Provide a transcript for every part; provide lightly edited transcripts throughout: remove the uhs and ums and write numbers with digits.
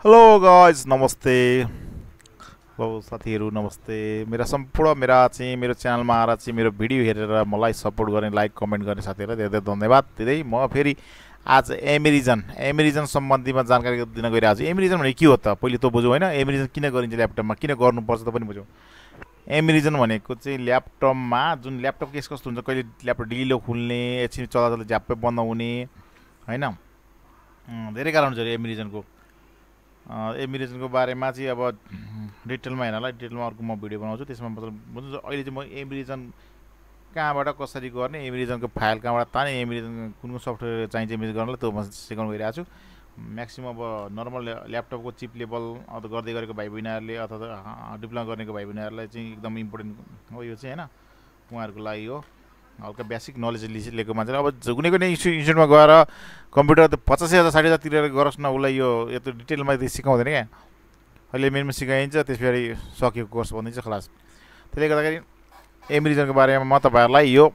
Hello guys नमस्ते। Hello साथीहरू नमस्ते। मेरो च्यानलमा आएर चाहिँ मेरो भिडियो हेरेर मलाई सपोर्ट गर्ने लाइक कमेन्ट गर्ने साथीहरूलाई धेरै धेरै धन्यवाद दिँदै म फेरि आज एमेरिजन सम्बन्धीमा जानकारी दिन गइरहेको छु। एमेरिजन भने के हो त पहिले त बुझौँ होइन। एमेरिजन किन गरिन्छ ल्यापटपमा, किन गर्नुपर्छ त पनि बुझौँ। एमेरिजन भनेको चाहिँ ल्यापटपमा जुन ल्यापटप केस कस्तो हुन्छ, कहिले ल्यापटप ढिलो खुल्ने, एकछिन चल्दा चल्दा झ्याप्पै बन्द हुने होइन, धेरै कारणहरू छ एमेरिजनको। एमेरिजनको बारेमा चाहिँ अब डिटेलमा हेर्नलाई डिटेलमा अर्को म भिडियो बनाउँछु। त्यसमा मतलब बुझ्नु अहिले चाहिँ म एमेरिजन कहाँबाट कसरी गर्ने, एमेरिजनको फाइल कहाँबाट ताने, एमेरिजन कुन कुन सफ्टवेयर चाहिन्छ एमेरिजन गर्नलाई त्यो म सिकाउनु गइरहेको छु। म्याक्सिमम अब नर्मल ल्यापटपको चिप लेभल अथवा गर्दै गरेको भाइ बहिनीहरूले अथवा डिप्लोमा गरेको भाइ बहिनीहरूलाई चाहिँ एकदम इम्पोर्टेन्ट हो यो चाहिँ होइन। उहाँहरूको लागि हो हल्का बेसिक नलेज लिएको मान्छेले। अब कुनै कुनै इन्स्टिट्युटमा गएर कम्प्युटर त 50,000 60,000 तिरेर गरोस् न, उसलाई यो यत्रो डिटेलमा सिकाउँदैन क्या। अहिले मेनमा सिकाइन्छ, त्यस पछाडि सकिएको कोर्स भनिदिन्छ खलास। त्यसले गर्दाखेरि एमेरिजनको बारेमा म तपाईँहरूलाई यो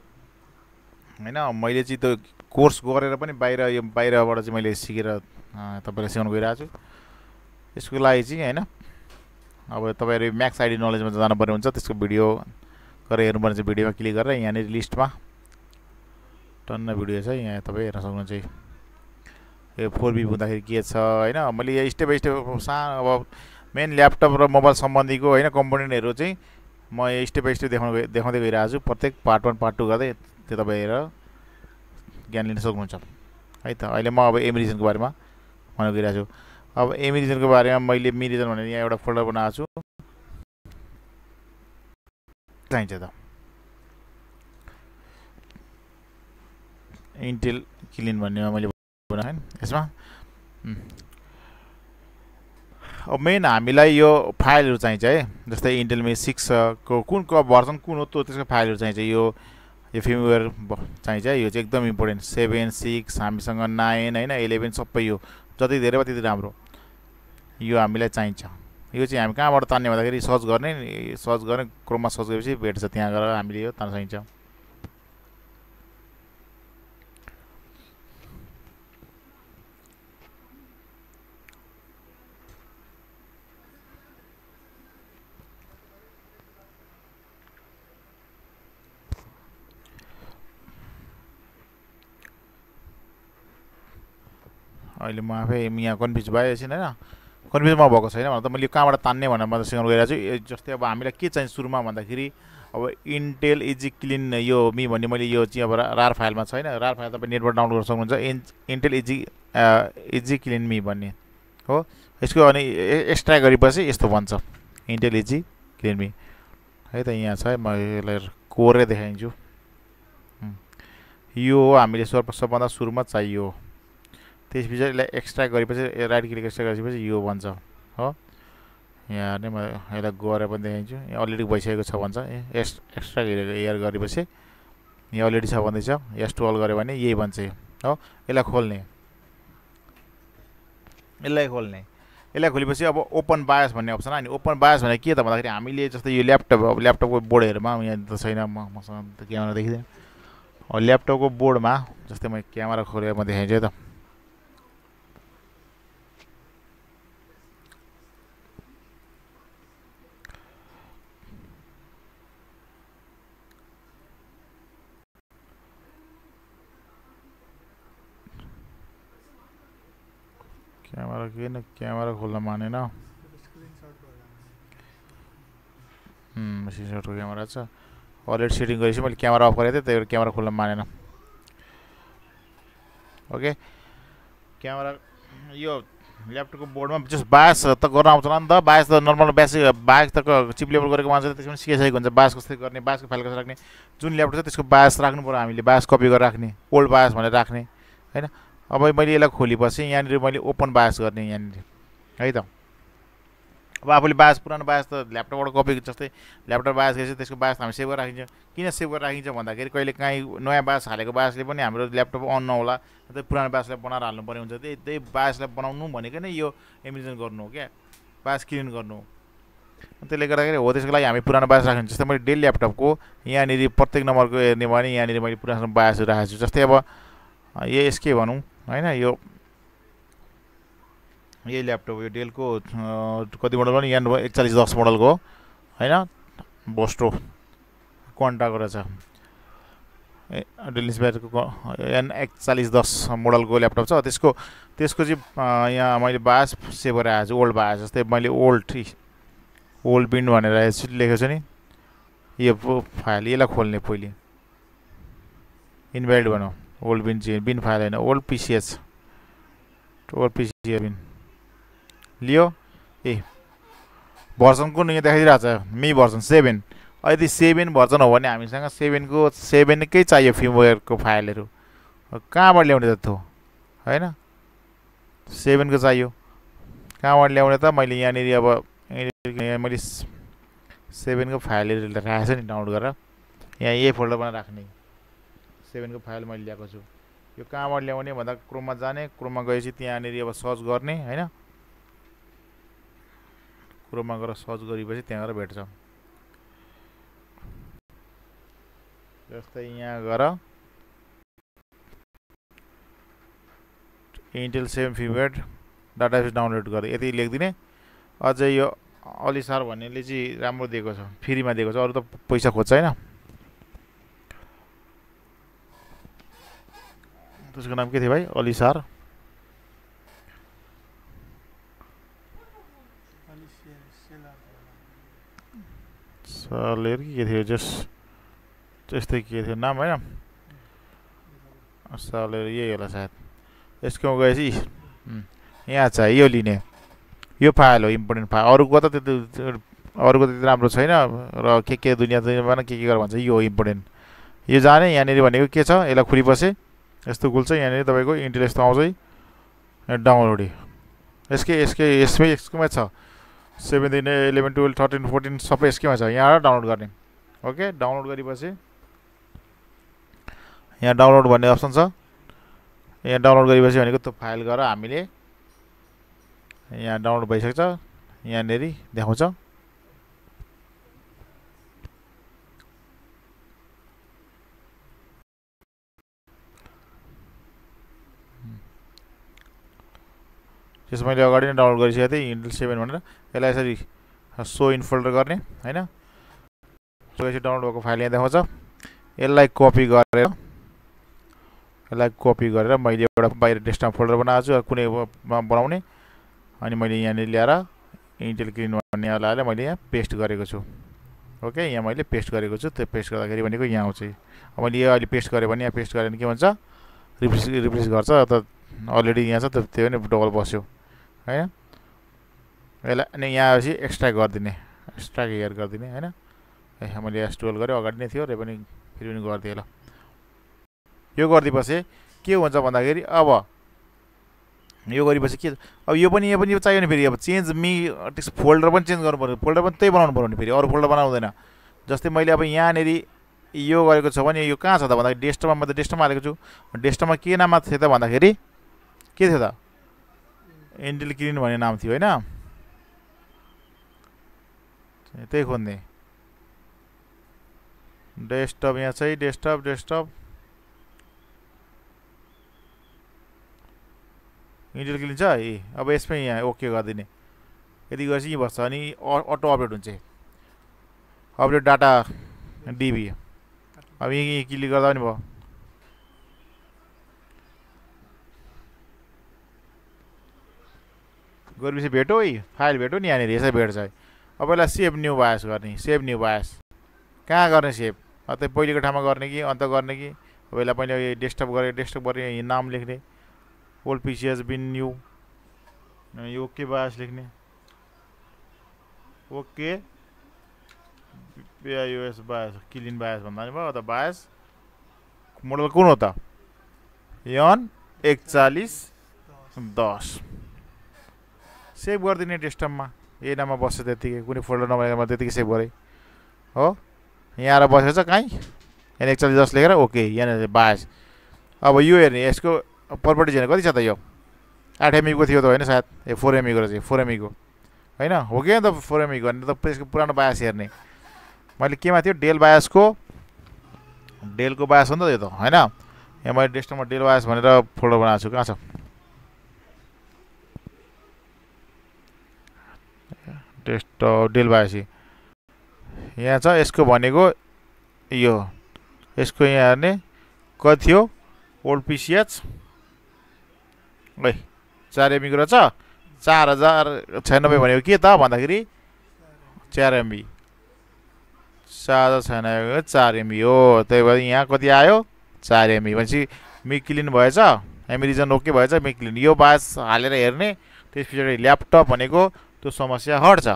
होइन मैले चाहिँ त्यो कोर्स गरेर पनि बाहिरबाट चाहिँ मैले सिकेर तपाईँलाई सिकाउनु गइरहेको छु। यसको लागि चाहिँ होइन अब तपाईँहरू म्याक्स आइडी नलेजमा जानुपर्ने हुन्छ। त्यसको भिडियो गरेर हेर्नुपर्ने चाहिँ भिडियोमा क्लिक गरेर यहाँनिर लिस्टमा टन्न भिडियो छ, यहाँ तपाईँ हेर्न सक्नुहुन्छ। यो 4B हुँदाखेरि के छ होइन, मैले यहाँ स्टेप बाई स्टेप सानो अब मेन ल्यापटप र मोबाइल सम्बन्धीको होइन कम्पोनेन्टहरू चाहिँ म यहाँ स्टेप बाई स्टेप देखाउँदै गइरहेको छु। प्रत्येक पार्ट 1 पार्ट 2 गर्दै त्यो तपाईँ हेरेर ज्ञान लिन सक्नुहुन्छ है त। अहिले म अब एमेरिजनको बारेमा भन्न गइरहेको छु। अब एमेरिजनको बारेमा मैले मेरिजन भनेर यहाँ एउटा फोल्डर बनाएको छु। चाहिन्छ त इन्टेल क्लिन भन्नेमा मैले बनाएँ यसमा। अब मेन हामीलाई यो फाइलहरू चाहिन्छ है, जस्तै इन्टेलमा 6 को कुन भर्जन कुन हो त्यसको फाइलहरू चाहिन्छ। यो फिर्मवेयर चाहिन्छ, यो चाहिँ एकदम इम्पोर्टेन्ट। 7 6 हामीसँग 9 होइन 11 सबै यो जति धेरै भयो त्यति राम्रो। यो हामीलाई चाहिन्छ। यो चाहिँ हामी कहाँबाट तान्ने भन्दाखेरि सर्च गर्ने क्रोममा सर्च गरेपछि भेट्छ, त्यहाँ गएर हामीले यो तान्न सकिन्छ। अहिले म आफै यहाँ कन्फ्युज भयो एकछिन होइन, कन्फ्युज म भएको छैन भन्दा त मैले कहाँबाट तान्ने भनेर म सिकाउनु गइरहेको छु। जस्तै अब हामीलाई के चाहिन्छ सुरुमा भन्दाखेरि अब इन्टेल इजी क्लिन यो मी भन्ने मैले यो चाहिँ अब रार फाइलमा छैन, रार फाइल तपाईँ नेटबाट डाउनलोड गर्न सक्नुहुन्छ। इन्टेल इजी क्लिन मी भन्ने हो। यसको अनि एक्सट्रा गरेपछि यस्तो भन्छ इन्टेल इजी क्लिन मी है त। यहाँ छ, म यसलाई कोरै देखाइदिन्छु। यो हो हामीले सबभन्दा सुरुमा चाहियो। त्यस पछाडि यसलाई एक्सट्रा गरेपछि राइट क्लिक एक्सट्रा गरेपछि यो भन्छ हो। यहाँ नै म यसलाई गएर पनि देखाइदिन्छु। यहाँ अलरेडी भइसकेको छ भन्छ। एक्सट्रा एयर गरेपछि यहाँ अलरेडी छ भन्दैछ। S12 गऱ्यो भने यही भन्छ हो। यसलाई खोलेपछि अब ओपन बायोस भन्ने अप्सन आयो नि। ओपन बायोस भने के त भन्दाखेरि हामीले जस्तै यो ल्यापटपको बोर्डहरूमा यहाँ त छैन, मसँग त क्यामेरा देखिँदैन। ल्यापटपको बोर्डमा जस्तै म क्यामेरा खोलेर म देखाइदिन्छु है त। क्यामेरा खोल्न मानेन। स्क्रिनसटको क्यामेरा छ, अलरेडी सेटिङ गरेपछि मैले क्यामेरा अफ गरेको थिएँ, त्यही भएर क्यामेरा खोल्न मानेन। ओके, क्यामेरा यो ल्यापटपको बोर्डमा जस्ट बायोस त गर्न आउँछ नि त। बायोस त नर्मल बायोस त चिप लेभल गरेको मान्छेले त्यसमा सिकाइसकेको हुन्छ बायोस कसरी गर्ने, बायोसको फाइल कसरी राख्ने। जुन ल्यापटप छ त्यसको बायोस राख्नु पऱ्यो, हामीले बायोस कपी गरेर राख्ने, ओल्ड बायोस भनेर राख्ने होइन। अब मैले यसलाई खोलेपछि यहाँनिर मैले ओपन बायोस गर्ने यहाँनिर है त। अब आफूले बायोस पुरानो बायोस त ल्यापटपबाट कपी जस्तै ल्यापटप बायोस गरेपछि त्यसको बायोस हामी सेभ गरेर राखिन्छ। किन सेभ गरेर राखिन्छ भन्दाखेरि कहिले काहीँ नयाँ बायोस हालेको बायोसले पनि हाम्रो ल्यापटप अन नहोला, त्यही पुरानो बायोसलाई बनाएर हाल्नुपर्ने हुन्छ। त्यही बायोसलाई बनाउनु भनेको नै यो एमेरिजन गर्नु हो क्या, बायोस क्लिन गर्नु हो। त्यसले गर्दाखेरि हो त्यसको लागि हामी पुरानो बायोस राख्नु। जस्तै मैले डेल ल्यापटपको यहाँनिर प्रत्येक नम्बरको हेर्ने भने यहाँनिर मैले पुरानो बायोसहरू राखेको छु। जस्तै अब यसके भनौँ होइन, यो यही ल्यापटप यो डेलको कति मोडल पनि यहाँ 4110 मोडलको हो होइन, बोस्टो क्वान्टाको रहेछ। डेल इन्सपायरको एन 4110 मोडलको ल्यापटप छ। त्यसको चाहिँ यहाँ मैले बायोस सेभ गरेर आएको छु, ओल्ड बायोस। जस्तै मैले ओल्ड बिन भनेर लेखेको छु नि, यो फाइल यसलाई खोल्ने पहिले इनभ्यालिड भनौँ। ओल्ड बिन चाहिँ बिन फाइल होइन, ओल्ड पिसिएच बिन लियो। भर्सन कुन यहाँ देखाइदिरहेको छ, मी भर्सन 7। यदि 7 भर्सन हो भने हामीसँग 7कै चाहियो फिर्मवेयरको फाइलहरू। कहाँबाट ल्याउने त होइन, 7को चाहियो, कहाँबाट ल्याउने त? मैले यहाँनिर अब मैले 7को फाइलहरू राखेको छु नि डाउनलोड गरेर, यहाँ यही फोल्डर बनाएर राख्ने। 7को फाइल मैले ल्याएको छु। यो कहाँबाट ल्याउने भन्दा क्रोममा जाने, क्रोममा गएपछि त्यहाँनिर अब सर्च गर्ने होइन, क्रोममा गएर सर्च गरेपछि त्यहाँ गएर भेट्छ। जस्तै यहाँ गएर इन्टेल 7 फिर्मवेयर डाटाबेस डाउनलोड गरेँ यति लेखिदिने। अझै यो अलिसार भन्नेले चाहिँ राम्रो दिएको छ, फ्रीमा दिएको छ, अरू त पैसा खोज्छ होइन। त्यसको नाम के थियो भाइ? अलिसार। सालेर के थियो, त्यस्तै के थियो नाम होइन, सालेर यही होला सायद। यसको गएपछि यहाँ चाहिँ यो लिने, यो फाइल हो इम्पोर्टेन्ट फाइल। अरूको त त्यति राम्रो छैन र के दुनियाँमा के गर भन्छ, यो इम्पोर्टेन्ट। यो जाने यहाँनिर भनेको के छ, यसलाई खुलिपछि यस्तो खुल्छ। यहाँनिर तपाईँको इन्टेल यस्तो आउँछ डाउनलोड। यसकैमा छ 7, 11, 12, 13, 14 सबै यसकैमा छ। यहाँबाट डाउनलोड गर्ने। ओके, डाउनलोड गरेपछि यहाँ डाउनलोड भन्ने अप्सन छ। यहाँ डाउनलोड गरेपछि भनेको त्यो फाइल गएर हामीले यहाँ डाउनलोड भइसक्छ, यहाँनिर देखाउँछ। त्यस मैले अगाडि नै डाउनलोड गरिसकेको थिएँ इन्टेल 7 भनेर। यसलाई यसरी सो इन फोल्डर गर्ने होइन। त्यसपछि डाउनलोड भएको फाइल यहाँ देखाउँछ। यसलाई कपी गरेर मैले एउटा बाहिर डेस्कटप फोल्डर बनाएको छु, कुनैमा बनाउने। अनि मैले यहाँनिर ल्याएर इन्टेल क्लिन भन्ने लगाएर मैले यहाँ पेस्ट गरेको छु। ओके, यहाँ मैले पेस्ट गरेको छु। त्यो पेस्ट गर्दाखेरि भनेको यहाँ आउँछ। अब मैले यो अहिले पेस्ट गरेँ भने यहाँ पेस्ट गरेर के भन्छ, रिप्लेस गर्छ। त अलरेडी यहाँ छ, त्यो पनि डबल बस्यो होइन। यसलाई अनि यहाँ आएपछि एक्सट्र्याक्ट गरिदिने, एक्सट्र्याक्ट हेयर गरिदिने होइन। मैले S12 गरेँ, अगाडि नै थियो, र पनि फेरि पनि गरिदिएँ। ल यो गरिदिएपछि के हुन्छ भन्दाखेरि अब यो गरेपछि के, अब यो पनि चाहियो नि फेरि। अब चेन्ज मी फोल्डर पनि चेन्ज गर्नु पर्यो, फोल्डर पनि त्यही बनाउनु पर्यो नि फेरि, अरू फोल्डर बनाउँदैन। जस्तै मैले अब यहाँनिर यो गरेको छ भने यो कहाँ छ त भन्दाखेरि डेस्कटपमा, मैले डेस्कटपमा हालेको छु। डेस्कटपमा के नाममा थियो त भन्दाखेरि के थियो त, इन्टेल क्लिन भन्ने नाम थियो होइन। त्यही खोज्ने डेस्कटप, यहाँ चाहिँ डेस्कटप इन्टेल क्लिन छ। अब यसमै यहाँ ओके गरिदिने। यदि गरेपछि यहीँ बस्छ अनि अटो अपडेट हुन्छ। Update data DB. अब यहीँ क्लिक गर्दा पनि भयो। गरेपछि भेटो फाइल भेटो नि यहाँनिर, यसै भेट्छ। अब यसलाई सेभ न्यू बायोस गर्ने। सेभ न्यू बायोस कहाँ गर्ने सेभ, त्यही पहिलेको ठाउँमा गर्ने कि अन्त गर्ने कि? अब यसलाई पहिला डेस्कटप गरेर नाम लेख्ने, ओल्ड पिसिएच बिन न्यू, ओके बायोस लेख्ने। Okay BIOS BIOS clean BIOS भन्दा नि भयो। त बायोस मोडल कुन हो त? एन 4110 सेभ गरिदिने डेस्कटपमा। यही नाममा बस्छ त्यतिकै, कुनै फोल्डर नभएकोमा त्यतिकै सेभ गरेँ हो। यहाँ आएर बसेको छ कहीँ, एन 4110 लेखेर ओके, यहाँनिर बायोस। अब यो हेर्ने, यसको प्रपर्टिज हेर्ने कति छ त? यो 8 MB को थियो त होइन सायद, 4 MB को रहेछ। 4 MB को होइन हो कि त 4 MB को भने त त्यसको पुरानो बायोस हेर्ने। मैले केमा थियो, डेलको बायोस हो नि त यो त होइन। यहाँ मैले डेस्कटपमा डेल बायोस भनेर फोल्डर बनाएको छु। कहाँ छ डेस्कटप डेल बायोस यहाँ छ। यसको भनेको यो यसको यहाँ हेर्ने कति थियो ओल्ड पिसिएच है 4 MB को रहेछ 4096 भनेको के त भन्दाखेरि 4 MB 4096 4 MB हो। त्यही भएर यहाँ कति आयो 4 MB भनेपछि मिक क्लिन भएछ एमिरिजन ओके भएछ मिक क्लिन। यो बायोस हालेर हेर्ने त्यस पछाडि ल्यापटप भनेको त्यो समस्या हट्छ।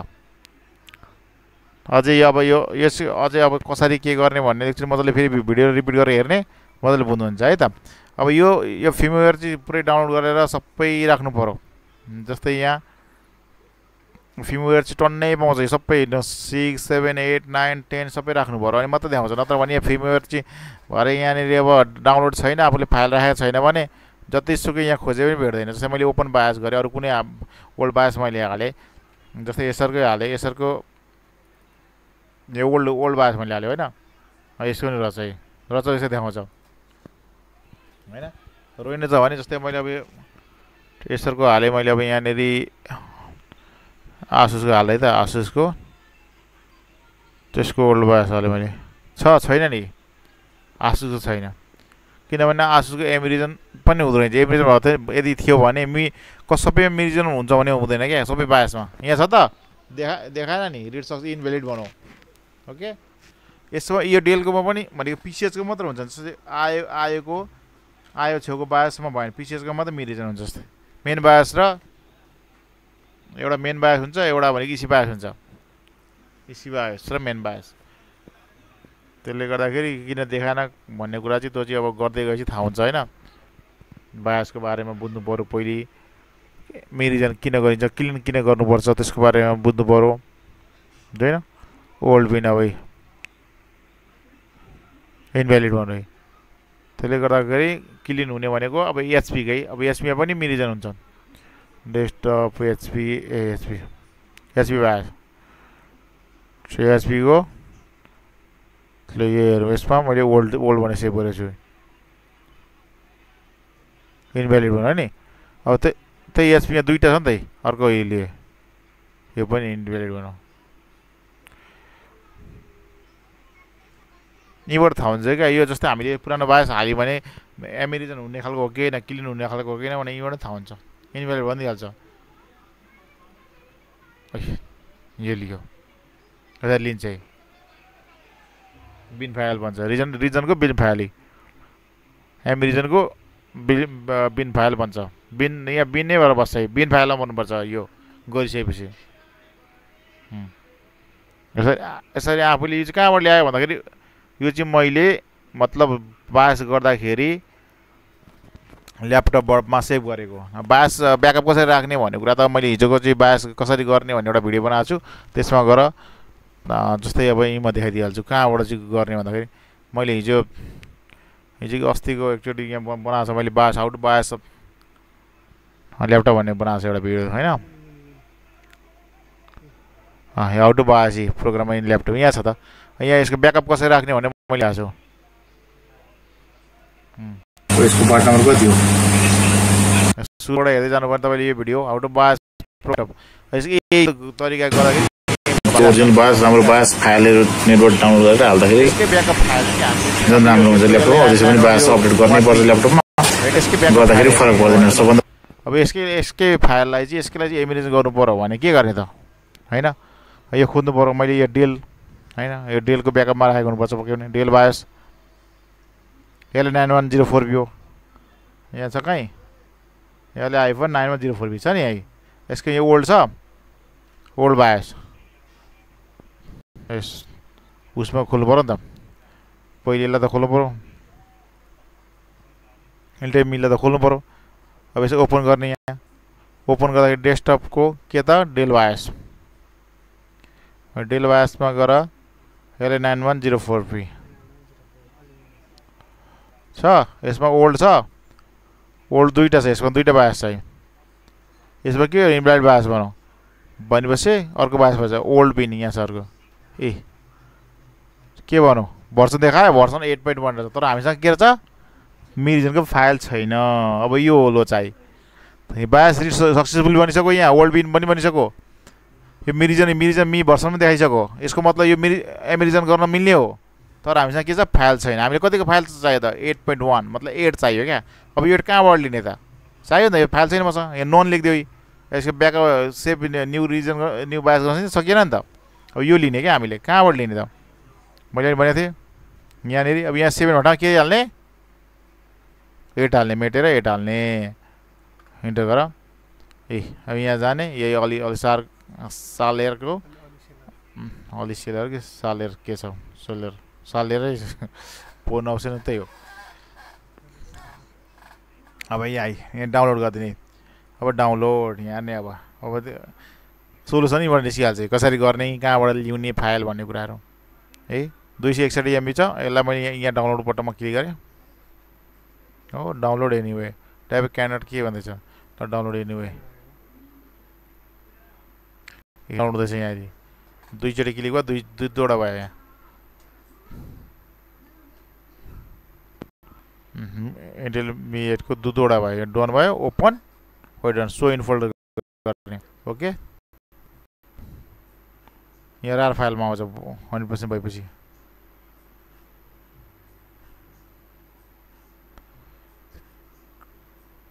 अझै अब यो यस अझै अब कसरी के गर्ने भन्ने एकछिन मजाले फेरि भिडियो रिपिट गरेर हेर्ने मजाले बुझ्नुहुन्छ है त। अब यो फिर्मवेयर चाहिँ पुरै डाउनलोड गरेर सबै राख्नु पर्यो। जस्तै यहाँ फिर्मवेयर चाहिँ टन्नै पाउँछ सबै 6 7 8 9 10 सबै राख्नु पर्यो अनि मात्रै देखाउँछ। नत्र भने यहाँ फिर्मवेयर चाहिँ भरे यहाँनिर अब डाउनलोड छैन आफूले फाइल राखेको छैन भने जतिसुकै यहाँ खोजे पनि भेट्दैन। जस्तै मैले ओपन बायोस गरेँ अरू कुनै ओल्ड बायोस मैले हालेँ जस्तै एसरकै हालेँ एसरको यो ओल्ड बायोस मैले हाल्यो होइन यसको नि रहेछ है रहेछ यसो देखाउँछ होइन रोइने छ भने जस्तै मैले अब एसरको हालेँ मैले अब यहाँनिर आसुसको हाल्दै त आसुसको त्यसको ओल्ड बायोस हालेँ मैले छैन नि आसुसको छैन किनभने आसुसको एमिरिजन पनि हुँदो रहेछ। एमिरिजन भएको यदि थियो भने सबै एमिरिजन हुन्छ भने हुँदैन क्या सबै बायोसमा यहाँ छ त देखाएन नि रिड सक्स इनभ्यालिड भनौँ ओके। यसमा यो डेलकोमा पनि भनेको पिसिएचको मात्र हुन्छ जस्तै आयो छेउको बायोसमा भयो भने पिसिएचको मात्रै मिरिजन हुन्छ। जस्तै मेन बायोस र एउटा मेन बायोस हुन्छ एउटा भनेको इसी बायोस हुन्छ इसी बायोस र मेन बायोस। त्यसले गर्दाखेरि किन देखाएन भन्ने कुरा चाहिँ त्यो चाहिँ अब गर्दै गएपछि थाहा हुन्छ होइन। बायोसको बारेमा बुझ्नु पऱ्यो पहिले मिरिजन किन गरिन्छ क्लिन किन गर्नुपर्छ त्यसको बारेमा बुझ्नु पऱ्यो होइन। ओल्ड बिन अब इनभ्यालिड भन्नु है त्यसले गर्दाखेरि क्लिन हुने भनेको अब एचपीकै अब एचपीमा पनि मिरिजन हुन्छ डेस्कटप एचपी बायोस एचपीको यो हेरौँ यसमा मैले ओल्ड भने सेभ गरेको छु इनभ्यालिड भन्यो नि। अब त्यही एचपीमा दुईवटा छ नि त अर्को यो पनि इनभ्यालिड भनौँ यहीँबाट थाहा हुन्छ क्या यो जस्तै हामीले पुरानो बायोस हाल्यो भने एमिरिजन हुने खालको हो कि होइन क्लिन हुने खालको हो कि भने यहीँबाट थाहा हुन्छ इनभ्यालिड भनिदिइहाल्छ। यो लियो यता लिन्छ है बिन फाइल भन्छ रिजनको बिन फाइल एमिरिजनको बिन फाइल भन्छ बिन यहाँ बिन नै भएर बस्छ है बिन फाइलमा भन्नुपर्छ यो गरिसकेपछि। यसरी आफूले यो चाहिँ कहाँबाट ल्यायो भन्दाखेरि यो चाहिँ मैले मतलब बायोस गर्दाखेरि ल्यापटपमा सेभ गरेको बायोस ब्याकअप कसरी राख्ने भन्ने कुरा त मैले हिजोको चाहिँ बायोस कसरी गर्ने भन्ने एउटा भिडियो बनाएको छु त्यसमा गएर जस्तै अब यहीँमा देखाइदिइहाल्छु कहाँबाट चाहिँ गर्ने भन्दाखेरि मैले हिजो अस्तिको एकचोटि यहाँ बनाएको छ मैले BIOS how to BIOS laptop भन्ने बनाएको छ एउटा भिडियो होइन how to BIOS program in laptop यहाँ छ त यहाँ यसको ब्याकअप कसरी राख्ने भने मैले आएको छु यसको पार्ट नम्बर कति हो सुरुबाट हेर्दै जानुपर्ने तपाईँले यो video how to BIOS laptop यसको तरिका गर्दाखेरि ओरिजिनल बायोस राम्रो बायोस फाइलहरू नेटवर्क डाउनलोड गरेर हाल्दाखेरि यसकै ब्याकअप फाइल झन् राम्रो हुन्छ ल्यापटपमा त्यसै पनि बायोस अपडेट गर्नै पर्छ ल्यापटपमा यसकै ब्याकअप गर्दाखेरि फरक पर्दैन सबभन्दा अब यसकै फाइललाई चाहिँ यसलाई चाहिँ एमिरिजन गर्नु पर्यो भने के गर्ने त होइन यो खोज्नु पर्यो मैले यो डेल होइन यो डेलको ब्याकअपमा राखेको हुनुपर्छ पक्कै पनि डेल बायोस यसले 9104B हो यहाँ छ कहीँ यसले आइफोन 9104B छ नि यहीँ यसको यो ओल्ड छ ओल्ड बायोस यस उसमा खोल्नु पऱ्यो नि त पहिले यसलाई त खोल्नु पऱ्यो इन्टर मिललाई त खोल्नु पऱ्यो। अब यसो ओपन गर्ने यहाँ ओपन गर्दाखेरि डेस्कटपको के त डेल बायोसमा गएर यसले 9104B छ यसमा ओल्ड छ ओल्ड दुईवटा छ यसमा दुईवटा बायोस छ यसमा के इनभ्यालिड बायोस भनौँ भनेपछि अर्को बायोस भन्छ ओल्ड पिन यहाँ छ अर्को के भनौँ भर्सन देखायो भर्सन 8.1 रहेछ तर हामीसँग के रहेछ मिरिजनको फाइल छैन। अब यो लो चाहिँ बायोस सक्सेसफुल बनिसक्यो यहाँ ओल्ड पिन पनि बनिसक्यो यो मिरिजन मी भर्सनमा देखाइसक्यो। यसको मतलब यो एमेरिजन गर्न मिल्ने हो, तर हामीसँग के छ फाइल छैन। हामीले कतिको फाइल चाहियो त 8.1 मतलब 8 चाहियो क्या। अब यो कहाँबाट लिने त चाहियो नि त, यो फाइल छैन मसँग। यहाँ नन लेखिदियो, यसको ब्याकअप सेभ न्यू रिजन न्यू बायोस गर्न सकिएन नि त। अब यो लिने क्या हामीले, कहाँबाट लिने त मैले भनेको थिएँ यहाँनिर। अब यहाँ 7 हटाउँ, के हाल्ने 8 हाल्ने, मेटेर 8 हाल्ने, इन्टर गर। अब यहाँ जाने, यही सालेरको अलि सेलर कि सालेर के छ, सालेरै फोन अप्सन त्यही हो। अब यहाँ डाउनलोड गरिदिने। अब डाउनलोड यहाँ नै अब सोल्युसन यहीँबाट निस्किहाल्छ कसरी गर्ने, कहाँबाट ल्याउने फाइल भन्ने कुराहरू है। 261 MB छ। यसलाई मैले यहाँ डाउनलोड बटनमा क्लिक गरेँ। हो डाउनलोड एनिवे टाइप क्यानट के भन्दैछ त, डाउनलोड एनिवे डाउनलोड हुँदैछ। यहाँ दुईचोटि क्लिक भयो, दुईवटा भयो यहाँ। इन्टरमिडिएटको दुईवटा भयो, डन भयो। Open done so in folder गर्ने। ओके यहाँ रार फाइलमा आउँछ 100% भएपछि।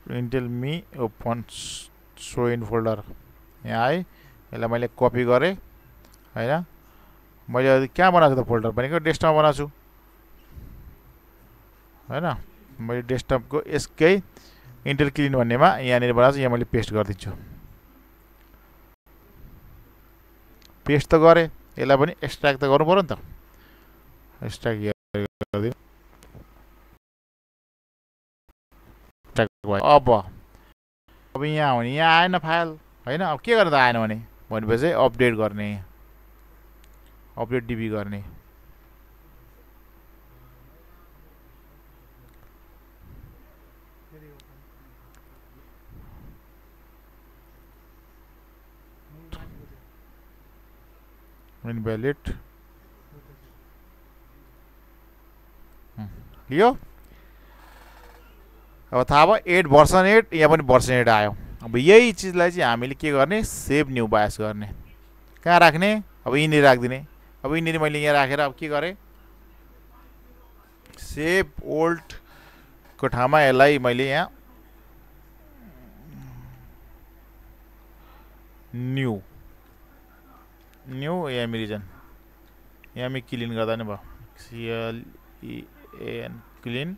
Intel me open so in folder यहाँ आए। यसलाई मैले कपी गरेँ होइन। मैले कहाँ बनाएको त फोल्डर भनेको डेस्कटपमा बनाएको छु होइन। मैले डेस्कटपको यसकै इन्टेल क्लिन भन्नेमा यहाँनिर बनाएको छु। यहाँ मैले पेस्ट गरिदिन्छु। पेस्ट त गरेँ, यसलाई पनि एक्सट्र्याक्ट त गर्नु पऱ्यो नि त। एक्सट्र्याक्ट गरिदिनु। अब यहाँ आउने, यहाँ आएन फाइल होइन। अब के गर्नु त आएन भनेपछि अपडेट गर्ने, अपडेट डिबी गर्ने। इनभ्यालिड लियो। अब थाहा भयो 8 भर्सन 8, यहाँ पनि भर्सन 8 आयो। अब यही चिजलाई चाहिँ हामीले के गर्ने, सेभ न्यू बायोस गर्ने। कहाँ राख्ने, अब यहीँनिर राखिदिने। अब यहीँनिर मैले यहाँ राखेर अब के गरेँ, सेभ ओल्डको ठाउँमा यसलाई मैले यहाँ न्यू एमेरिजन यहाँ क्लिन गर्दा नि भयो। CLEAN clean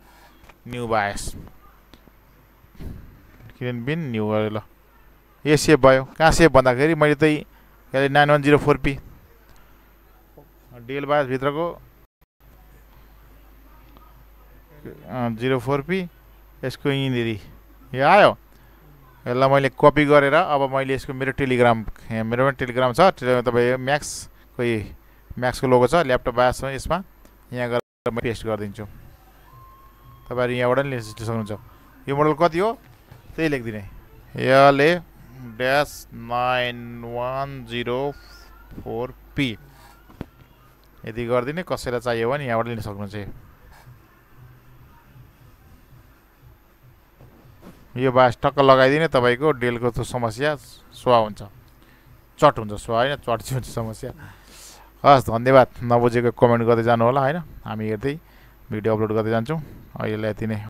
new BIOS, clean बिन न्यू गरेँ ल। यो सेभ भयो। कहाँ सेभ भन्दाखेरि मैले त यसले 9104P डेल बायोस भित्रको 04P यसको यहीँनिर यो आयो। यसलाई मैले कपी गरेर अब मैले यसको मेरो टेलिग्राम, यहाँ मेरो पनि टेलिग्राम छ। तपाईँ म्याक्सको लोगो छ ल्यापटप बायोस यसमा, यहाँ गरेर म पेस्ट गरिदिन्छु। तपाईँहरू यहाँबाट नि लिन सक्नुहुन्छ। यो मोडल कति हो त्यही लेखिदिने, यसले -9104P यदि गरिदिने। कसैलाई चाहियो भने यहाँबाट लिन सक्नुहुन्छ। यो बायोस टक्क लगाइदिने, तपाईँको डेलको त समस्या स्वा हुन्छ, चट हुन्छ, स्वा होइन चट चाहिँ हुन्छ समस्या। हस् धन्यवाद। नबुझेको कमेन्ट गर्दै जानु होला होइन। हामी हेर्दै भिडियो अपलोड गर्दै जान्छौँ। अहिलेलाई यति नै।